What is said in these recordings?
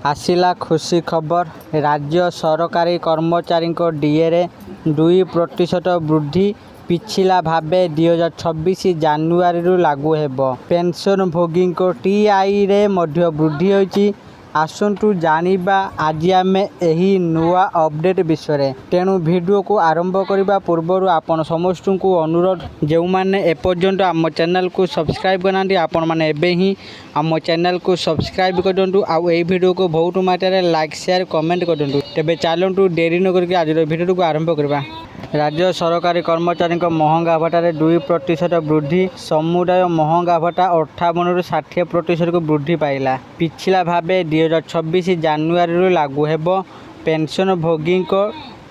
आसिला खुशी खबर। राज्य सरकारी कर्मचारी डीए 2% वृद्धि पिछला भावे 2026 जानुआरी लागू हेबो। पेंशन भोगी टीआई रे मध्य वृद्धि होइछि। आसंतु जानिबा आज आमे एही नुआ अपडेट विषय तेणु वीडियो को आरंभ करने पूर्व आपण समस्त को अनुरोध जो मैंने एपर्यंत आम चैनल को सब्सक्राइब करना आपण मैंने एबे ही आम चैनल को सब्सक्राइब कर दिंटू आउ ए वीडियो को बहुत मात्रा लाइक शेयर कमेंट कर दिंटू। तेबे चलतु डेरी न करके आज वीडियो को आरंभ करबा। राज्य सरकारी कर्मचारी महंगा भत्ता 2% वृद्धि। समुदाय महंगा भत्ता 58 ରୁ 60% को वृद्धि पाइला। पिछला भावे 2026 जानुआरी लागू हेबो। पेंशन भोगी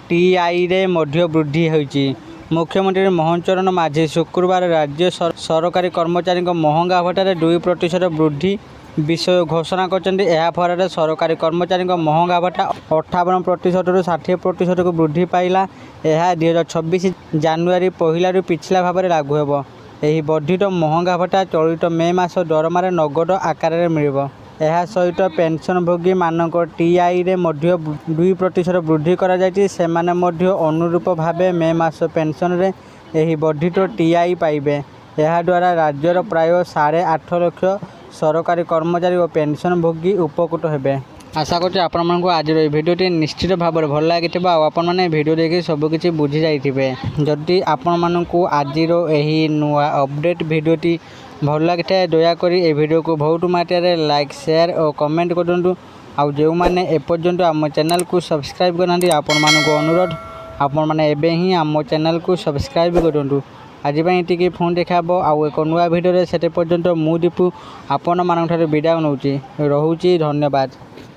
टीआई रे मध्य वृद्धि होइछि। मुख्यमंत्री मोहन चरण माझी शुक्रवार राज्य सरकारी कर्मचारी महंगा भत्ता 2% वृद्धि विषय घोषणा करछन्ती। एहा फଳରେ सरकारी कर्मचारी महंगा भत्ता 58% ରୁ 60% को वृद्धि पाइला। यह 2026 जानुआरी पहला पिछला भाव में लागू हेबो। एही वर्धित महंगा भत्ता चलित मे मास दरमार नगद आकार में मिलिबो। यह सहित पेंशन भोगी मानक टीआई रे मध्य 2% वृद्धि करा जायछि। सेमाने मध्य अनुरूप भावे मे मास पेंशन रे एही वर्धित टीआई पाइबे। यह द्वारा राज्यर प्राय 8.5 लाख सरकारी कर्मचारी और पेंशन भोगी उपकृत हेबे। आशा करछि आपण मानकु आज भिडियोटी निश्चित भाव में भल लगी आपण मैंने भिडियो देखि सबकि बुझी जाइथिबे। जदि आपण मानकु आज एही नुआ अपडेट भिडियोटी भल लगी दयाकोरी ए भिडियो को बहुत मात्रा लाइक शेयर और कमेंट कर दिंटू। आउ जो मैंने एपर्यंत आम चैनल को सब्सक्राइब करना आपण मानकु अनुरोध आपण मैंने एबे ही आम चैनल को सब्सक्राइब कर दिंटू। आज टी फोन देखाब आउ एक नुआ भिडियो से पर्यंत मु दीपू आपण मान विदाय नौची। रहुची धन्यवाद।